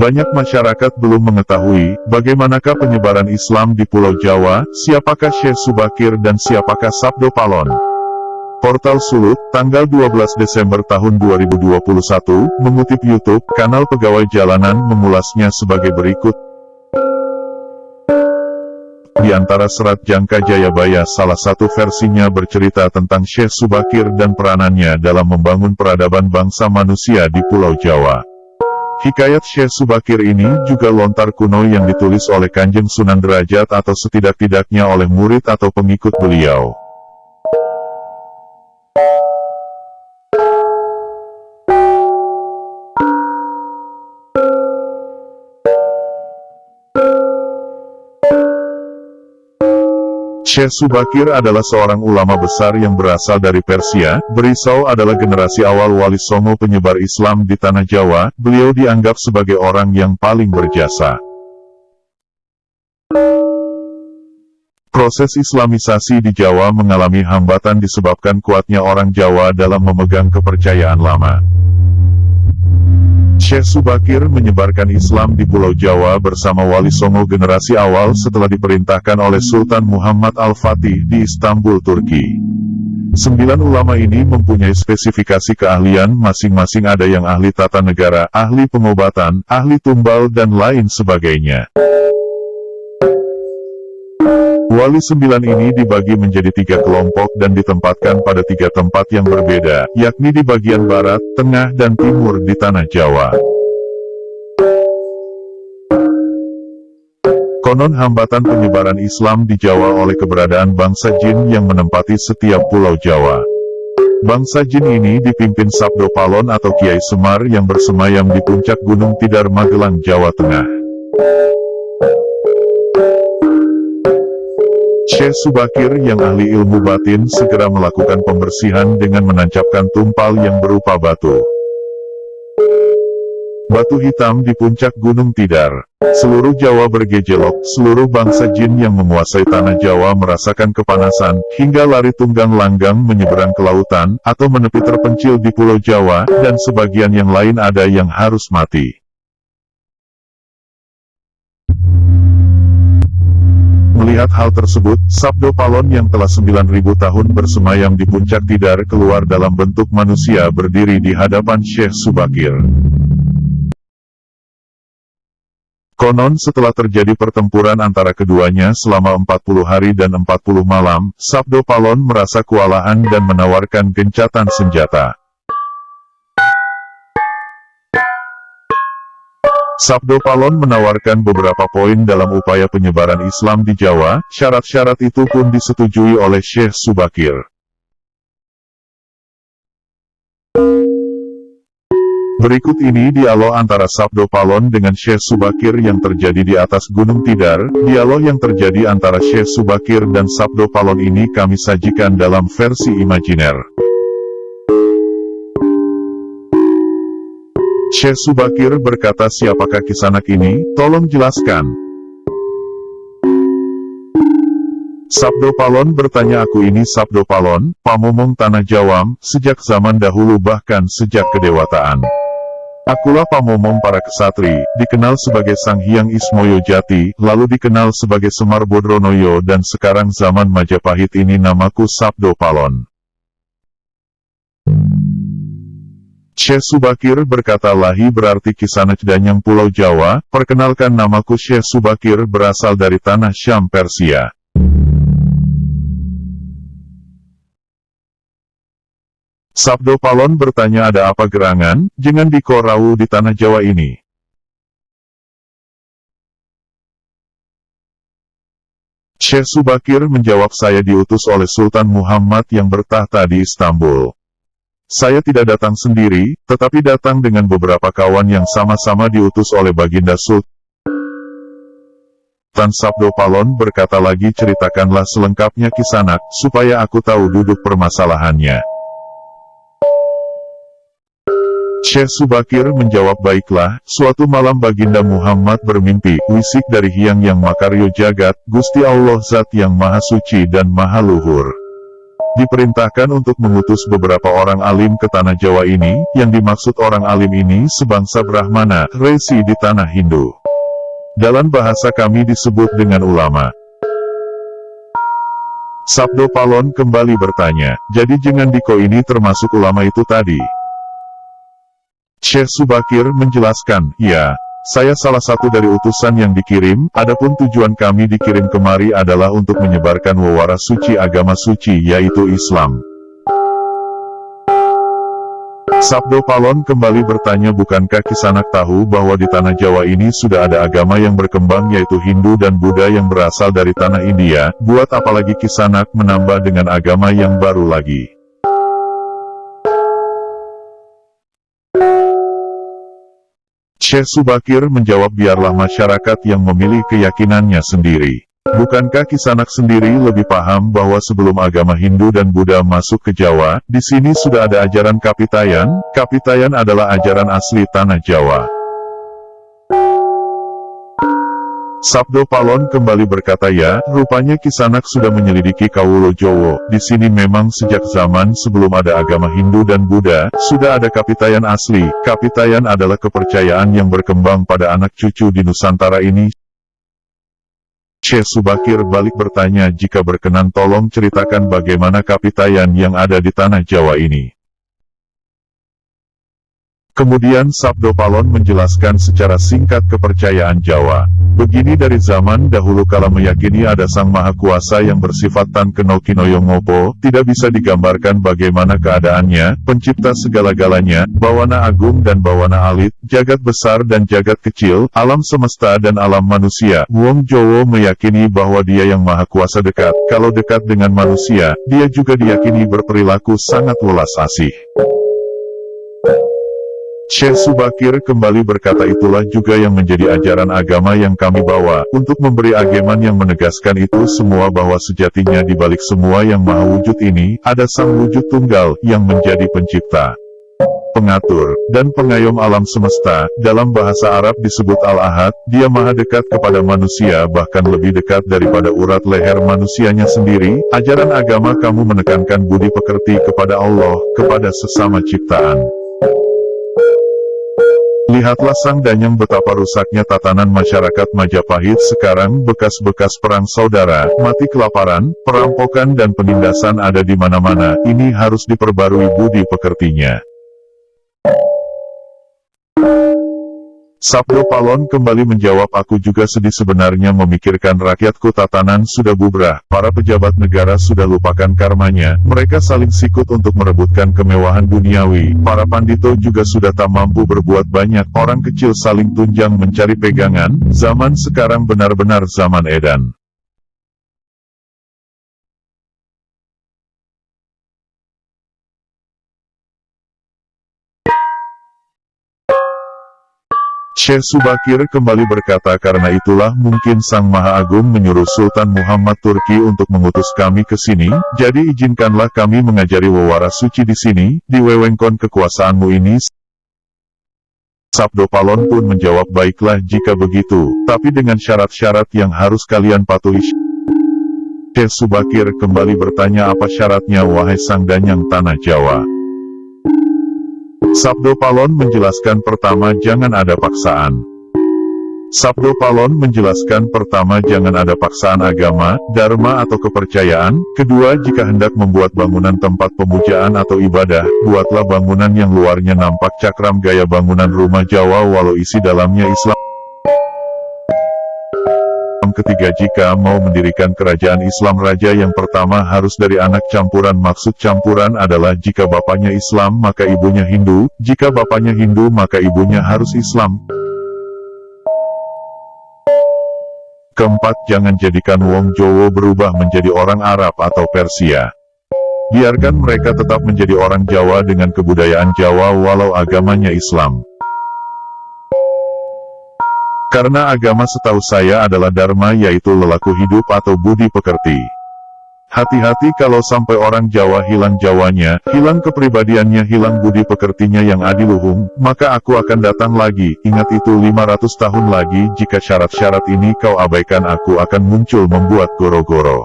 Banyak masyarakat belum mengetahui, bagaimanakah penyebaran Islam di Pulau Jawa, siapakah Syekh Subakir dan siapakah Sabdo Palon. Portal Sulut, tanggal 12 Desember tahun 2021, mengutip YouTube, kanal Pegawai Jalanan mengulasnya sebagai berikut. Di antara serat Jangka Jayabaya, salah satu versinya bercerita tentang Syekh Subakir dan peranannya dalam membangun peradaban bangsa manusia di Pulau Jawa. Hikayat Syekh Subakir ini juga lontar kuno yang ditulis oleh Kanjeng Sunan Derajat atau setidak-tidaknya oleh murid atau pengikut beliau. Syekh Subakir adalah seorang ulama besar yang berasal dari Persia. Berisau adalah generasi awal Wali Songo penyebar Islam di Tanah Jawa. Beliau dianggap sebagai orang yang paling berjasa. Proses Islamisasi di Jawa mengalami hambatan disebabkan kuatnya orang Jawa dalam memegang kepercayaan lama. Syekh Subakir menyebarkan Islam di Pulau Jawa bersama Wali Songo generasi awal setelah diperintahkan oleh Sultan Muhammad Al-Fatih di Istanbul, Turki. 9 ulama ini mempunyai spesifikasi keahlian masing-masing, ada yang ahli tata negara, ahli pengobatan, ahli tumbal dan lain sebagainya. Wali 9 ini dibagi menjadi 3 kelompok dan ditempatkan pada 3 tempat yang berbeda, yakni di bagian barat, tengah dan timur di Tanah Jawa. Konon hambatan penyebaran Islam di Jawa oleh keberadaan bangsa jin yang menempati setiap pulau Jawa. Bangsa jin ini dipimpin Sabdo Palon atau Kiai Semar yang bersemayam di puncak Gunung Tidar, Magelang, Jawa Tengah. Syekh Subakir yang ahli ilmu batin segera melakukan pembersihan dengan menancapkan tumpal yang berupa batu hitam di puncak Gunung Tidar. Seluruh Jawa bergejolak, seluruh bangsa jin yang menguasai Tanah Jawa merasakan kepanasan, hingga lari tunggang langgang menyeberang ke lautan, atau menepi terpencil di Pulau Jawa, dan sebagian yang lain ada yang harus mati. Melihat hal tersebut, Sabdo Palon yang telah 9.000 tahun bersemayam di puncak Tidar keluar dalam bentuk manusia berdiri di hadapan Syekh Subakir. Konon setelah terjadi pertempuran antara keduanya selama 40 hari dan 40 malam, Sabdo Palon merasa kewalahan dan menawarkan gencatan senjata. Sabdo Palon menawarkan beberapa poin dalam upaya penyebaran Islam di Jawa. Syarat-syarat itu pun disetujui oleh Syekh Subakir. Berikut ini dialog antara Sabdo Palon dengan Syekh Subakir yang terjadi di atas Gunung Tidar. Dialog yang terjadi antara Syekh Subakir dan Sabdo Palon ini kami sajikan dalam versi imajiner. Syekh Subakir berkata, "Siapakah Kisanak ini? Tolong jelaskan." Sabdo Palon bertanya, "Aku ini Sabdo Palon, pamomong Tanah Jawam, sejak zaman dahulu bahkan sejak kedewataan. Akulah pamomong para kesatri, dikenal sebagai Sang Hyang Ismoyo Jati, lalu dikenal sebagai Semar Bodronoyo dan sekarang zaman Majapahit ini namaku Sabdo Palon." Syekh Subakir berkata, "Lahi berarti Kisanak Danyang Pulau Jawa, perkenalkan namaku Syekh Subakir berasal dari tanah Syam, Persia." Sabdo Palon bertanya, "Ada apa gerangan, jangan dikorau di Tanah Jawa ini?" Syekh Subakir menjawab, "Saya diutus oleh Sultan Muhammad yang bertahta di Istanbul. Saya tidak datang sendiri, tetapi datang dengan beberapa kawan yang sama-sama diutus oleh Baginda Sultan." Sabdo Palon berkata lagi, "Ceritakanlah selengkapnya Kisanak, supaya aku tahu duduk permasalahannya." Syekh Subakir menjawab, "Baiklah, suatu malam Baginda Muhammad bermimpi, wisik dari Hyang yang Makaryo Jagat, Gusti Allah Zat yang Maha Suci dan Maha Luhur. diperintahkan untuk mengutus beberapa orang alim ke tanah Jawa ini, yang dimaksud orang alim ini sebangsa Brahmana, resi di tanah Hindu. Dalam bahasa kami disebut dengan ulama. Sabdo Palon kembali bertanya, jadi Jengan Diko ini termasuk ulama itu tadi? Syekh Subakir menjelaskan, ya, saya salah satu dari utusan yang dikirim, adapun tujuan kami dikirim kemari adalah untuk menyebarkan wawaras suci agama suci yaitu Islam. Sabdo Palon kembali bertanya, bukankah Kisanak tahu bahwa di tanah Jawa ini sudah ada agama yang berkembang yaitu Hindu dan Buddha yang berasal dari tanah India, buat apalagi Kisanak menambah dengan agama yang baru lagi? Syekh Subakir menjawab, biarlah masyarakat yang memilih keyakinannya sendiri. Bukankah Kisanak sendiri lebih paham bahwa sebelum agama Hindu dan Buddha masuk ke Jawa, di sini sudah ada ajaran Kapitayan? Kapitayan adalah ajaran asli tanah Jawa. Sabdo Palon kembali berkata, ya, rupanya Kisanak sudah menyelidiki Kawulo Jowo. Di sini memang sejak zaman sebelum ada agama Hindu dan Buddha, sudah ada Kapitayan asli. Kapitayan adalah kepercayaan yang berkembang pada anak cucu di Nusantara ini. Syekh Subakir balik bertanya, jika berkenan tolong ceritakan bagaimana Kapitayan yang ada di tanah Jawa ini. Kemudian Sabdo Palon menjelaskan secara singkat kepercayaan Jawa. Begini, dari zaman dahulu kala meyakini ada Sang Maha Kuasa yang bersifat Tan Keno Kinoyong Ngopo, tidak bisa digambarkan bagaimana keadaannya, pencipta segala-galanya, bawana agung dan bawana alit, jagat besar dan jagat kecil, alam semesta dan alam manusia. Wong Jowo meyakini bahwa Dia yang Maha Kuasa dekat, kalau dekat dengan manusia, Dia juga diyakini berperilaku sangat welas asih. Syekh Subakir kembali berkata, itulah juga yang menjadi ajaran agama yang kami bawa, untuk memberi ageman yang menegaskan itu semua bahwa sejatinya di balik semua yang maha wujud ini, ada Sang Wujud Tunggal, yang menjadi pencipta, pengatur, dan pengayom alam semesta. Dalam bahasa Arab disebut Al-Ahad. Dia maha dekat kepada manusia, bahkan lebih dekat daripada urat leher manusianya sendiri. Ajaran agama kamu menekankan budi pekerti kepada Allah, kepada sesama ciptaan. Lihatlah Sang Danyang betapa rusaknya tatanan masyarakat Majapahit sekarang, bekas-bekas perang saudara, mati kelaparan, perampokan dan penindasan ada di mana-mana. Ini harus diperbarui budi pekertinya. Sabdo Palon kembali menjawab, aku juga sedih sebenarnya memikirkan rakyatku, tatanan sudah bubrah, para pejabat negara sudah lupakan karmanya, mereka saling sikut untuk merebutkan kemewahan duniawi, para pandito juga sudah tak mampu berbuat banyak, orang kecil saling tunjang mencari pegangan, zaman sekarang benar-benar zaman edan. Syekh Subakir kembali berkata, karena itulah mungkin Sang Maha Agung menyuruh Sultan Muhammad Turki untuk mengutus kami ke sini, jadi izinkanlah kami mengajari wawaras suci di sini, di wewengkon kekuasaanmu ini. Sabdo Palon pun menjawab, baiklah jika begitu, tapi dengan syarat-syarat yang harus kalian patuhi. Syekh Subakir kembali bertanya, apa syaratnya wahai Sang Danyang tanah Jawa? Sabdo Palon menjelaskan, pertama, jangan ada paksaan. Sabdo Palon menjelaskan, pertama, jangan ada paksaan agama, dharma atau kepercayaan. Kedua, jika hendak membuat bangunan tempat pemujaan atau ibadah, buatlah bangunan yang luarnya nampak cakram gaya bangunan rumah Jawa walau isi dalamnya Islam. Ketiga, jika mau mendirikan kerajaan Islam, raja yang pertama harus dari anak campuran. Maksud campuran adalah jika bapaknya Islam maka ibunya Hindu, jika bapaknya Hindu maka ibunya harus Islam. Keempat, jangan jadikan Wong Jowo berubah menjadi orang Arab atau Persia. Biarkan mereka tetap menjadi orang Jawa dengan kebudayaan Jawa walau agamanya Islam. Karena agama setahu saya adalah dharma, yaitu lelaku hidup atau budi pekerti. Hati-hati kalau sampai orang Jawa hilang Jawanya, hilang kepribadiannya, hilang budi pekertinya yang adiluhung, maka aku akan datang lagi. Ingat itu 500 tahun lagi, jika syarat-syarat ini kau abaikan, aku akan muncul membuat goro-goro.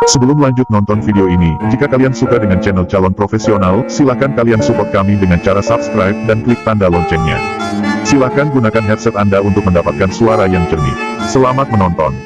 Sebelum lanjut nonton video ini, jika kalian suka dengan channel Calon Profesional, silakan kalian support kami dengan cara subscribe dan klik tanda loncengnya. Silakan gunakan headset Anda untuk mendapatkan suara yang jernih. Selamat menonton.